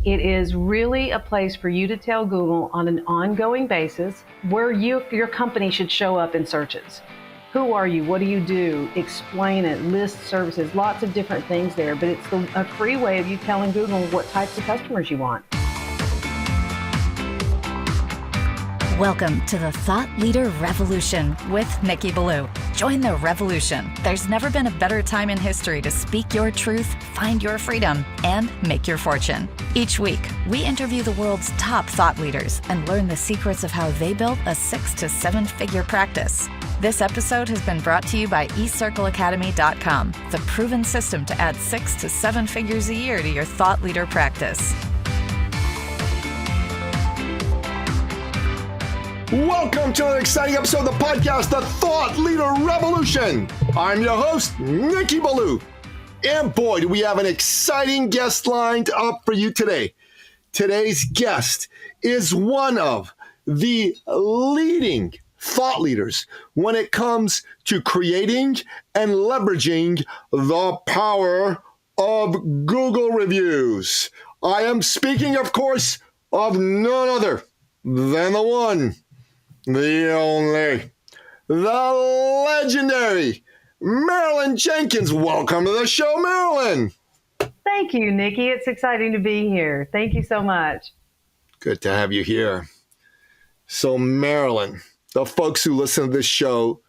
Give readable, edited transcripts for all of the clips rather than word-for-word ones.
It is really a place for you to tell Google on an ongoing basis where your company should show up in searches. Who are you? What do you do? Explain it, list services, lots of different things there. But it's a free way of you telling Google what types of customers you want. Welcome to the Thought Leader Revolution with Nikki Ballou. Join the revolution. There's never been a better time in history to speak your truth, find your freedom, and make your fortune. Each week, we interview the world's top thought leaders and learn the secrets of how they built a 6 to 7 figure practice. This episode has been brought to you by eCircleAcademy.com, the proven system to add 6 to 7 figures a year to your thought leader practice. Welcome to an exciting episode of the podcast, The Thought Leader Revolution. I'm your host, Nikki Ballou. And boy, do we have an exciting guest lined up for you today. Today's guest is one of the leading thought leaders when it comes to creating and leveraging the power of Google reviews. I am speaking, of course, of none other than the one, the only, the legendary Marilyn Jenkins. Welcome to the show, Marilyn. Thank you, Nikki. It's exciting to be here. Thank you so much. Good to have you here. So, Marilyn, the folks who listen to this show,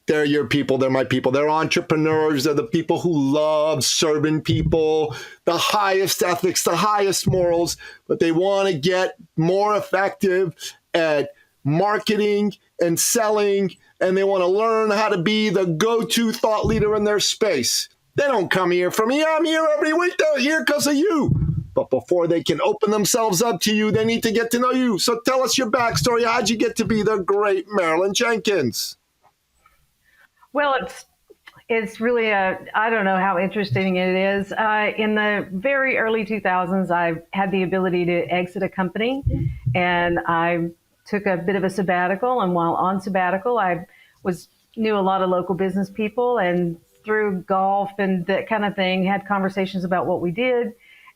they're your people, they're my people. They're entrepreneurs. They're the people who love serving people, the highest ethics, the highest morals, but they want to get more effective at marketing and selling, and they want to learn how to be the go-to thought leader in their space. They don't come here for me. I'm here every week. They're here because of you. But before they can open themselves up to you, they need to get to know you. So tell us your backstory. How'd you get to be the great Marilyn Jenkins? Well, it's really I don't know how interesting it is. In the very early 2000s, I had the ability to exit a company, and I took a bit of a sabbatical. And while on sabbatical, I knew a lot of local business people, and through golf and that kind of thing, had conversations about what we did.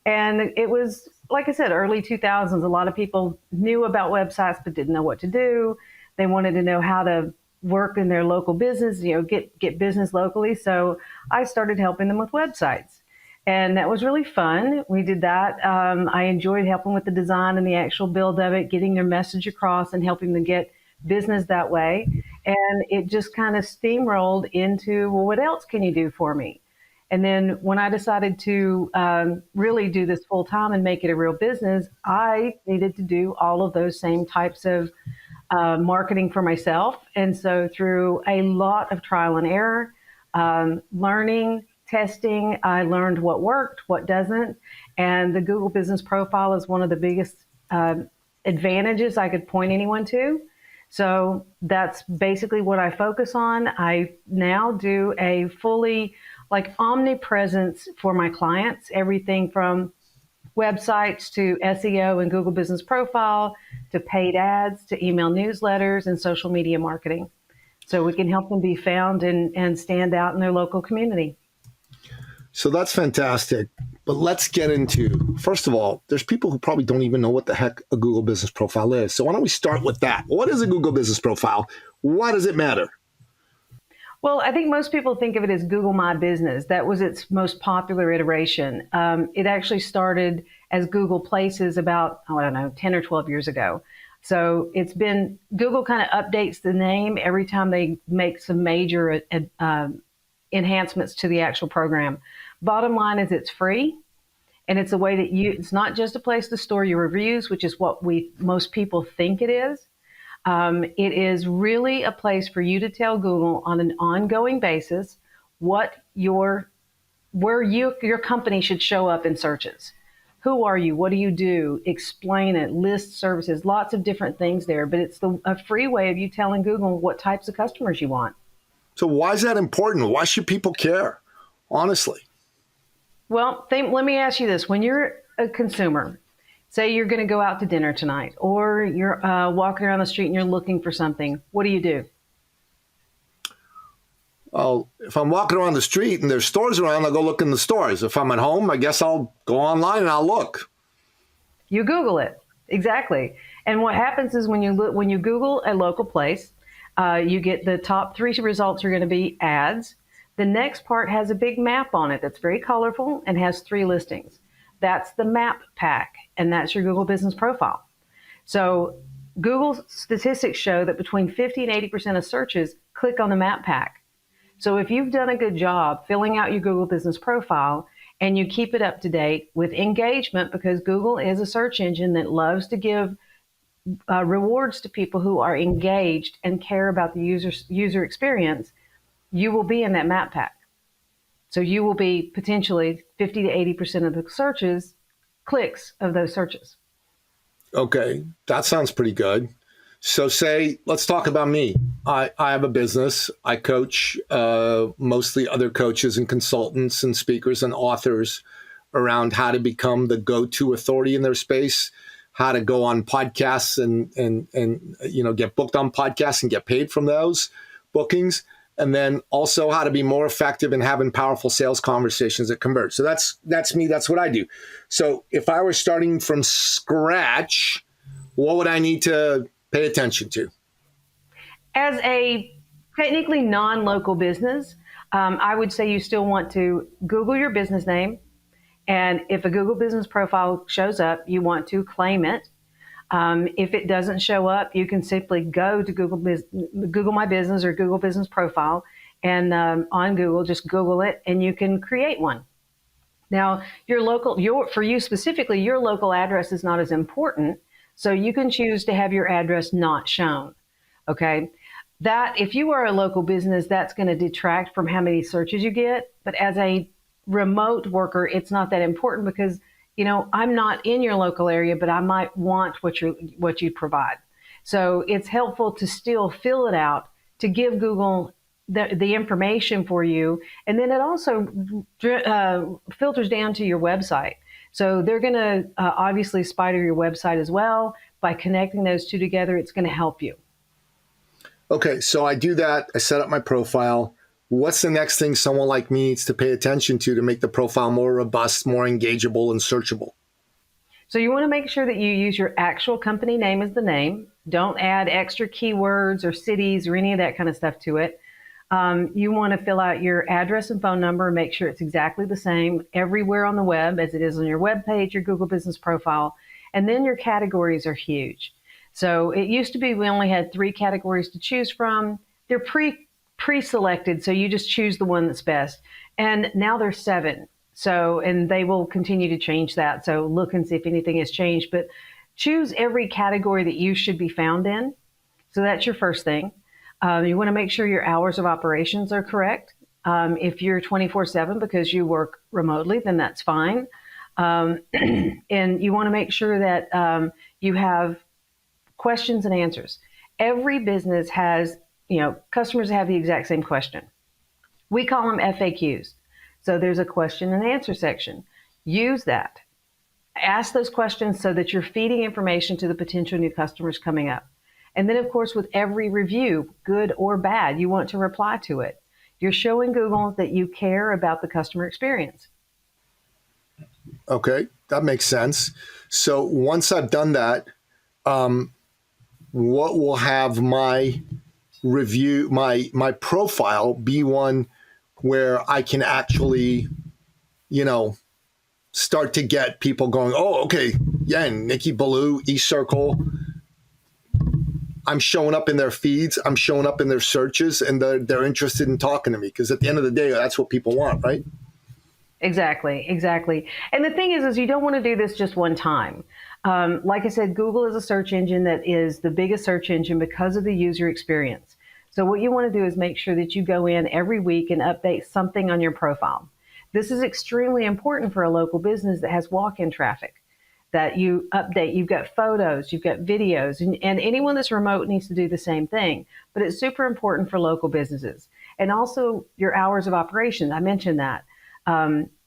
And it was, like I said, early 2000s. A lot of people knew about websites but didn't know what to do. They wanted to know how to work in their local business, get business locally. So I started helping them with websites. And that was really fun. We did that. I enjoyed helping with the design and the actual build of it, getting their message across and helping them get business that way. And it just kind of steamrolled into, well, what else can you do for me? And then when I decided to really do this full time and make it a real business, I needed to do all of those same types of marketing for myself. And so through a lot of trial and error, learning, testing, I learned what worked, what doesn't. And the Google Business Profile is one of the biggest advantages I could point anyone to. So that's basically what I focus on. I now do a fully omnipresence for my clients, everything from websites to SEO and Google Business Profile to paid ads to email newsletters and social media marketing. So we can help them be found and stand out in their local community. So that's fantastic. But let's get into, first of all, there's people who probably don't even know what the heck a Google Business Profile is. So why don't we start with that? What is a Google Business Profile? Why does it matter? Well, I think most people think of it as Google My Business. That was its most popular iteration. It actually started as Google Places about, 10 or 12 years ago. So it's been, Google kind of updates the name every time they make some major enhancements to the actual program. Bottom line is it's free, and it's a way that it's not just a place to store your reviews, which is what most people think it is. It is really a place for you to tell Google on an ongoing basis where your company should show up in searches. Who are you? What do you do? Explain it, list services, lots of different things there. But it's a free way of you telling Google what types of customers you want. So why is that important? Why should people care? Honestly. Well, let me ask you this. When you're a consumer, say you're going to go out to dinner tonight, or you're walking around the street and you're looking for something, what do? Well, if I'm walking around the street and there's stores around, I'll go look in the stores. If I'm at home, I guess I'll go online and I'll look. You Google it. Exactly. And what happens is when you Google a local place, you get the top 3 results are going to be ads. The next part has a big map on it that's very colorful and has 3 listings. That's the map pack, and that's your Google Business Profile. So Google statistics show that between 50 and 80% of searches click on the map pack. So if you've done a good job filling out your Google Business Profile and you keep it up to date with engagement, because Google is a search engine that loves to give rewards to people who are engaged and care about the user experience, you will be in that map pack. So you will be potentially 50 to 80% of the searches, clicks of those searches. Okay, that sounds pretty good. So let's talk about me. I have a business. I coach mostly other coaches and consultants and speakers and authors around how to become the go-to authority in their space, how to go on podcasts and get booked on podcasts and get paid from those bookings, and then also how to be more effective in having powerful sales conversations that convert. So that's me. That's what I do. So if I were starting from scratch, what would I need to pay attention to? As a technically non-local business, I would say you still want to Google your business name. And if a Google Business Profile shows up, you want to claim it. If it doesn't show up, you can simply go to Google My Business or Google Business Profile, and on Google, just Google it, and you can create one. Now, for you specifically, your local address is not as important, so you can choose to have your address not shown. Okay, that if you are a local business, that's going to detract from how many searches you get. But as a remote worker, it's not that important because I'm not in your local area, but I might want what you provide. So it's helpful to still fill it out to give Google the information for you. And then it also filters down to your website. So they're going to obviously spider your website as well. By connecting those 2 together, it's going to help you. Okay, so I do that. I set up my profile. What's the next thing someone like me needs to pay attention to make the profile more robust, more engageable, and searchable? So you want to make sure that you use your actual company name as the name. Don't add extra keywords or cities or any of that kind of stuff to it. You want to fill out your address and phone number and make sure it's exactly the same everywhere on the web as it is on your web page, your Google Business Profile. And then your categories are huge. So it used to be we only had 3 categories to choose from. They're pre-selected, so you just choose the one that's best. And now there's 7. So, and they will continue to change that. So look and see if anything has changed, but choose every category that you should be found in. So that's your first thing. You want to make sure your hours of operations are correct. If you're 24/7 because you work remotely, then that's fine. And you want to make sure that you have questions and answers. Every business has, customers have the exact same question. We call them FAQs. So there's a question and answer section. Use that. Ask those questions so that you're feeding information to the potential new customers coming up. And then, of course, with every review, good or bad, you want to reply to it. You're showing Google that you care about the customer experience. Okay, that makes sense. So once I've done that, what will have my review, my profile be one where I can actually, start to get people going, oh, okay, yeah, Nikki Ballou, eCircle. I'm showing up in their feeds. I'm showing up in their searches, and they're interested in talking to me because at the end of the day, that's what people want, right? Exactly. And the thing is you don't want to do this just one time. Like I said, Google is a search engine that is the biggest search engine because of the user experience. So what you want to do is make sure that you go in every week and update something on your profile. This is extremely important for a local business that has walk-in traffic, that you update. You've got photos, you've got videos, and anyone that's remote needs to do the same thing. But it's super important for local businesses. And also your hours of operation. I mentioned that.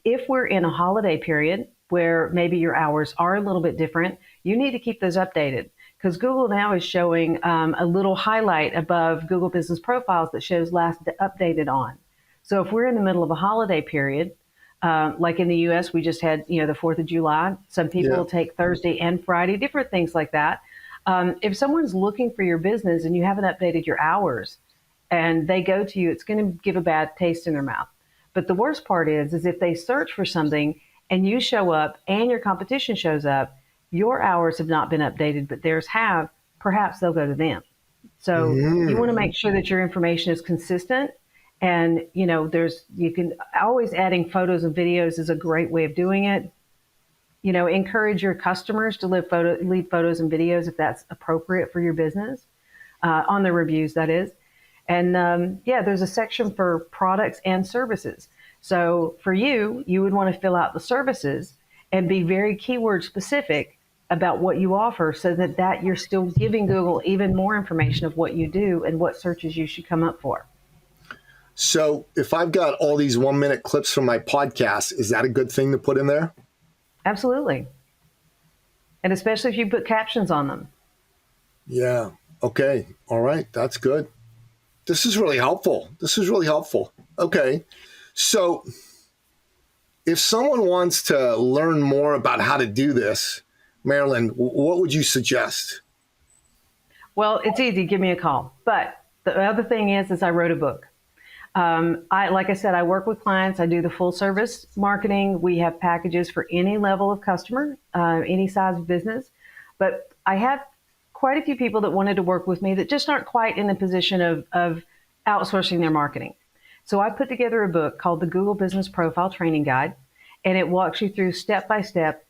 If we're in a holiday period where maybe your hours are a little bit different, you need to keep those updated because Google now is showing a little highlight above Google Business Profiles that shows last updated on. So if we're in the middle of a holiday period, Like in the U.S., we just had, the 4th of July. Some people take Thursday and Friday, different things like that. If someone's looking for your business and you haven't updated your hours and they go to you, it's going to give a bad taste in their mouth. But the worst part is if they search for something and you show up and your competition shows up, your hours have not been updated, but theirs have, perhaps they'll go to them. So you want to make sure that your information is consistent. And, you can always adding photos and videos is a great way of doing it. Encourage your customers to leave photos and videos if that's appropriate for your business, on the reviews, that is. And there's a section for products and services. So for you would want to fill out the services and be very keyword specific about what you offer so that you're still giving Google even more information of what you do and what searches you should come up for. So if I've got all these 1-minute clips from my podcast, is that a good thing to put in there? Absolutely. And especially if you put captions on them. Yeah. Okay. All right. That's good. This is really helpful. Okay. So if someone wants to learn more about how to do this, Marilyn, what would you suggest? Well, it's easy. Give me a call. But the other thing is I wrote a book. Like I said, I work with clients. I do the full service marketing. We have packages for any level of customer, any size of business. But I have quite a few people that wanted to work with me that just aren't quite in the position of outsourcing their marketing. So I put together a book called the Google Business Profile Training Guide, and it walks you through step by step,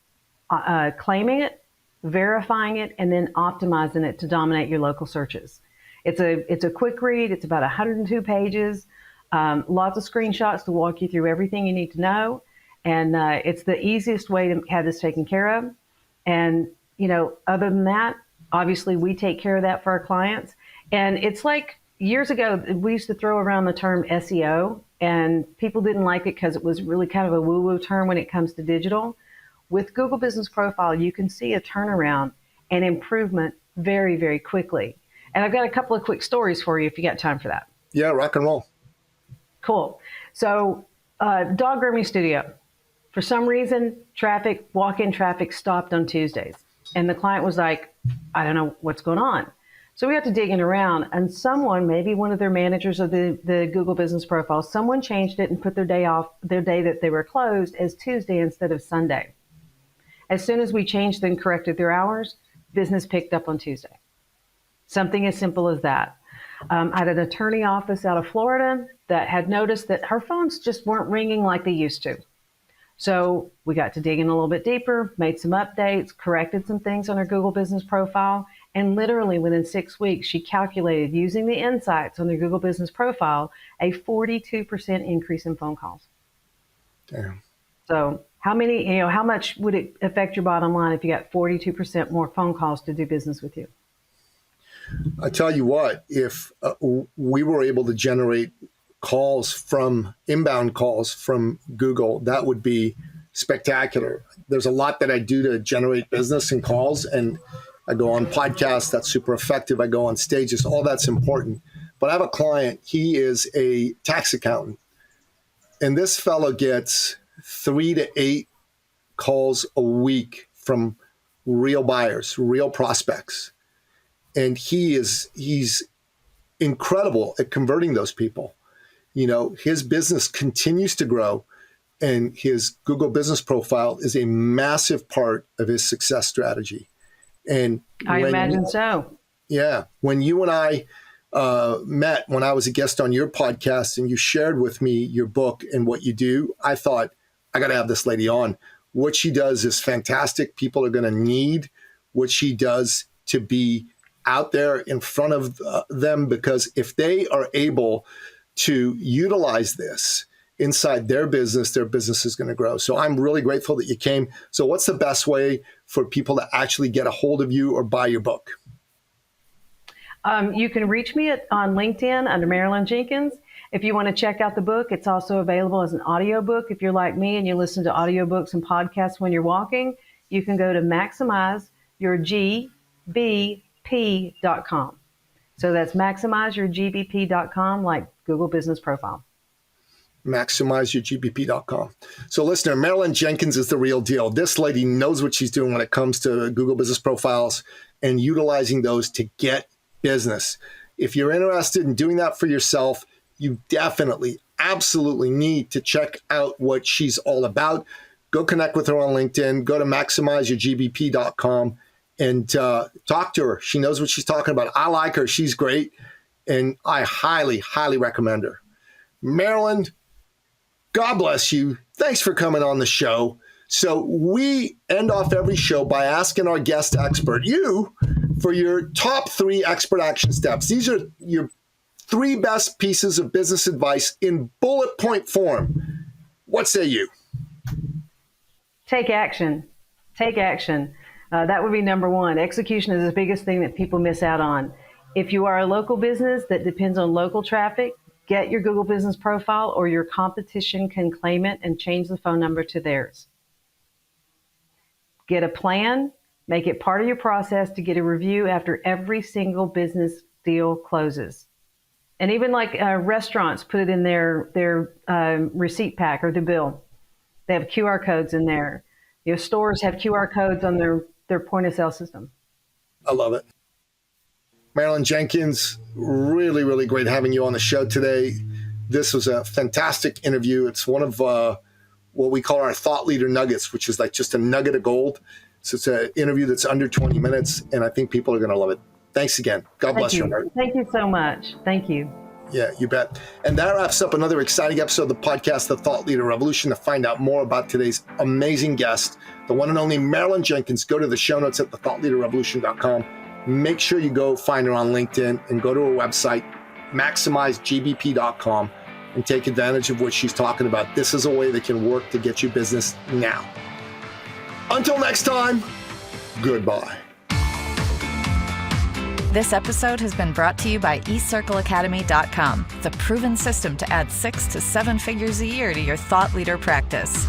claiming it, verifying it, and then optimizing it to dominate your local searches. It's a quick read. It's about 102 pages. Lots of screenshots to walk you through everything you need to know. And it's the easiest way to have this taken care of. And, other than that, obviously we take care of that for our clients. And it's like years ago, we used to throw around the term SEO, and people didn't like it because it was really kind of a woo-woo term when it comes to digital. With Google Business Profile, you can see a turnaround and improvement very, very quickly. And I've got a couple of quick stories for you if you got time for that. Yeah, rock and roll. Cool. So, dog grooming studio. For some reason, walk-in traffic stopped on Tuesdays. And the client was like, I don't know what's going on. So we have to dig in around. And someone, maybe one of their managers of the Google Business Profile, someone changed it and put their day that they were closed as Tuesday instead of Sunday. As soon as we changed and corrected their hours, business picked up on Tuesday. Something as simple as that. I had an attorney office out of Florida that had noticed that her phones just weren't ringing like they used to. So we got to dig in a little bit deeper, made some updates, corrected some things on her Google Business Profile, and literally within 6 weeks, she calculated using the insights on their Google Business Profile, a 42% increase in phone calls. Damn. So how much would it affect your bottom line if you got 42% more phone calls to do business with you? I tell you what, if we were able to generate inbound calls from Google, that would be spectacular. There's a lot that I do to generate business and calls, and I go on podcasts. That's super effective. I go on stages. All that's important. But I have a client. He is a tax accountant, and this fellow gets 3 to 8 calls a week from real buyers, real prospects. And he's incredible at converting those people. His business continues to grow, and his Google Business Profile is a massive part of his success strategy. And I imagine so. Yeah. When you and I met, when I was a guest on your podcast and you shared with me your book and what you do, I thought, I got to have this lady on. What she does is fantastic. People are going to need what she does to be out there in front of them, because if they are able to utilize this inside their business is going to grow. So I'm really grateful that you came. So what's the best way for people to actually get a hold of you or buy your book? You can reach me on LinkedIn under Marilyn Jenkins. If you want to check out the book, it's also available as an audiobook. If you're like me and you listen to audiobooks and podcasts when you're walking, you can go to maximizeyourgbp.com. So that's maximizeyourgbp.com, like Google Business Profile. MaximizeYourGBP.com. So listener, Marilyn Jenkins is the real deal. This lady knows what she's doing when it comes to Google Business Profiles and utilizing those to get business. If you're interested in doing that for yourself, you definitely, absolutely need to check out what she's all about. Go connect with her on LinkedIn. Go to MaximizeYourGBP.com and talk to her. She knows what she's talking about. I like her. She's great. And I highly, highly recommend her. Marilyn, God bless you. Thanks for coming on the show. So we end off every show by asking our guest expert, you, for your top 3 expert action steps. These are your 3 best pieces of business advice in bullet point form. What say you? Take action. Take action. That would be number 1. Execution is the biggest thing that people miss out on. If you are a local business that depends on local traffic, get your Google Business Profile or your competition can claim it and change the phone number to theirs. Get a plan, make it part of your process to get a review after every single business deal closes. And even like restaurants put it in their receipt pack or the bill. They have QR codes in there. Your stores have QR codes on their point of sale system. I love it. Marilyn Jenkins, really, really great having you on the show today. This was a fantastic interview. It's one of what we call our thought leader nuggets, which is like just a nugget of gold. So it's an interview that's under 20 minutes, and I think people are going to love it. Thanks again. God bless you. Thank you so much. Thank you. Yeah, you bet. And that wraps up another exciting episode of the podcast, The Thought Leader Revolution. To find out more about today's amazing guest, the one and only Marilyn Jenkins, go to the show notes at thethoughtleaderrevolution.com. Make sure you go find her on LinkedIn and go to her website, MaximizeGBP.com, and take advantage of what she's talking about. This is a way that can work to get you business now. Until next time, goodbye. This episode has been brought to you by eCircleAcademy.com, the proven system to add 6 to 7 figures a year to your thought leader practice.